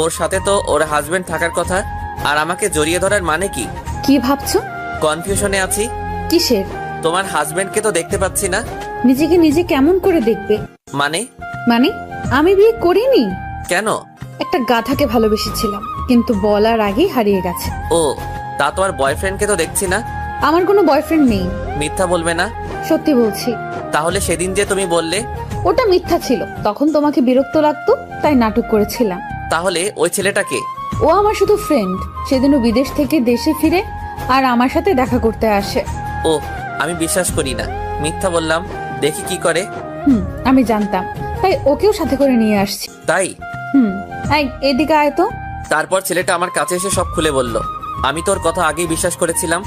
ওর সাথে তো ওর হাজবেন্ড থাকার কথা, আর আমাকে জড়িয়ে ধরার মানে কি? কি ভাবছো? কনফিউশনে আছি। কিসের? তোমার হাজবেন্ডকে তো দেখতে পাচ্ছি না। নিজেকে নিজে কেমন করে দেখবে? মানে? মানে আমি বিয়ে করিনি। কেন? একটা গাধাকে ভালোবেসেছিলাম, কিন্তু বলার আগেই হারিয়ে গেছে। ও, তা তোমার বয়ফ্রেন্ডকে তো দেখছি না। আমার কোনো বয়ফ্রেন্ড নেই। মিথ্যা বলবে না। সত্যি বলছি। তাহলে সেদিন যে তুমি বললে? ওটা মিথ্যা ছিল, তখন তোমাকে বিরক্ত লাগতো তাই নাটক করেছিলাম। তাহলে ওই ছেলেটাকে? ও আমার শুধু ফ্রেন্ড। সেদিনও বিদেশ থেকে দেশে ফিরে আর আমার সাথে দেখা করতে আসে। ও, আমি বিশ্বাস করি না। মিথ্যা বললাম, দেখি কি করে। আমি জানতাম, তাই ওকেও সাথে করে নিয়ে আসছি। তাই? এই এদিকে আয় তো। তারপর ছেলেটা আমার কাছে এসে সব খুলে বলল। আমি তোর কথা আগেই বিশ্বাস করেছিলাম।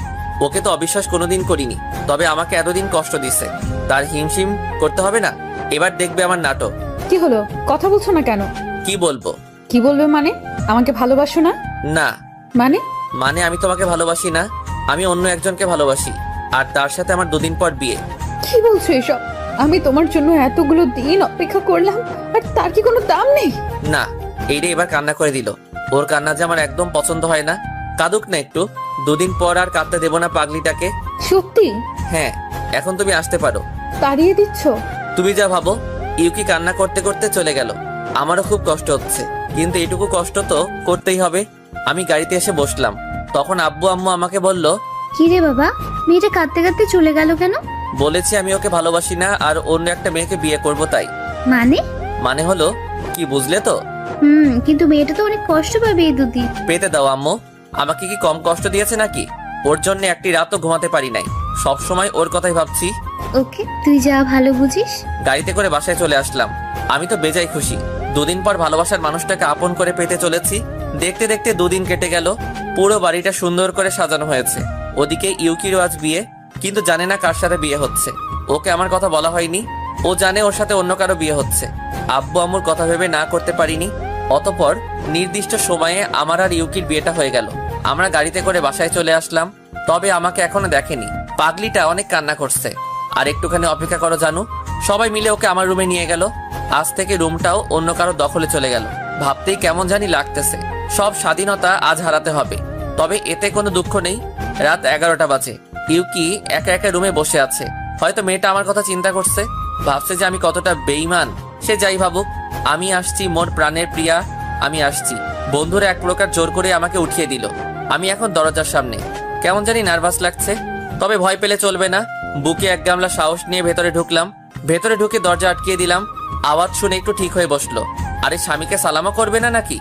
ওকে তো অবিশ্বাস কোনোদিন করিনি, তবে আমাকে এতদিন কষ্ট দিছে, তার হিমশিম করতে হবে না। এবার দেখবে আমার নাটক। কি হলো, কথা বলছো না কেন? কি বলবো? কি বলবে মানে? আমাকে ভালোবাসো না? না। মানে? মানে আমি তোমাকে ভালোবাসি না, আমি অন্য একজনকে ভালোবাসি, আর তার সাথে আমার 2 দিন পর বিয়ে। কি বলছো এসব? আমি তোমার জন্য এতগুলো দিন অপেক্ষা করলাম, আর তার কি কোনো দাম নেই? না। এইটা এবার কান্না করে দিল। ওর কান্না যে আমার একদম পছন্দ হয় না। কাঁদুক না একটু, 2 দিন পর আর কাঁদতে দেবো না পাগলিটাকে। সত্যি? হ্যাঁ, এখন তুমি আসতে পারো। তাড়িয়ে দিচ্ছ? তুমি যা ভাবো। ইউকি কান্না করতে করতে চলে গেল। আমারও খুব কষ্ট হচ্ছে, কিন্তু এটুকু কষ্ট তো করতেই হবে। আমি গাড়িতে এসে বসলাম, তখন আব্বু আম্মু আমাকে বলল, কি রে বাবা, মেয়েটা কাঁদতে কাঁদতে চলে গেল কেন? বলেছি আমি ওকে ভালোবাসি না আর অন্য একটা মেয়েকে বিয়ে করব তাই। মানে? মানে হলো কি, বুঝলে তো? কিন্তু মেয়েটা তো অনেক কষ্ট পাবে এই দুদিন। পেতে দাও আম্মু। আমাকে কি কম কষ্ট দিয়েছে নাকি? ওর জন্য একটি রাতও ঘুমাতে পারি নাই, সব সময় ওর কথাই ভাবছি। ওকে, তুই যা ভালো বুঝিস। গাড়িতে করে বাসায় চলে আসলাম। আমি তো বেজায় খুশি। 2 দিন পর ভালোবাসার মানুষটাকে আপন করে পেতে চলেছি। দেখতে দেখতে 2 দিন কেটে গেল। পুরো বাড়িটা সুন্দর করে সাজানো হয়েছে। ওদিকে ইউকিরও আজ বিয়ে, কিন্তু জানে না কার সাথে বিয়ে হচ্ছে। ওকে আমার কথা বলা হয়নি। ও জানে ওর সাথে অন্য কারো বিয়ে হচ্ছে। আব্বু আম্মুর কথা ভেবে না করতে পারিনি। অতঃপর নির্দিষ্ট সময়ে আমার আর ইউকির বিয়েটা হয়ে গেল। আমরা গাড়িতে করে বাসায় চলে আসলাম। তবে আমাকে এখনো দেখেনি। পাগলিটা অনেক কান্না করছে। আর একটুখানি অপেক্ষা করো জানু। সবাই মিলে ওকে আমার রুমে নিয়ে গেল। আজ থেকে রুমটাও অন্য কারো দখলে চলে গেল। ভাবতেই কেমন জানি লাগতেছে। সব স্বাধীনতা আজ হারাতে হবে। তবে এতে কোনো দুঃখ নেই। রাত 11টা বাজে। ইউকি একা একা রুমে বসে আছে। হয়তো মেয়েটা আমার কথা চিন্তা করছে, ভাবছে যে আমি কতটা বেঈমান। সে যাই ভাবুক, আমি আসছি মোর প্রাণের প্রিয়া, আমি আসছি। বন্ধুরা এক প্রকার জোর করে আমাকে উঠিয়ে দিল। আমি এখন দরজার সামনে। কেমন জানি নার্ভাস লাগছে, তবে ভয় পেলে চলবে না। বুকে এক গামলা সাহস নিয়ে ভেতরে ঢুকলাম। ভেতরে ঢুকে দরজা আটকিয়ে দিলাম। আওয়াজ শুনে একটু ঠিক হয়ে বসলো। আরে স্বামীকে সালামও করবে না নাকি?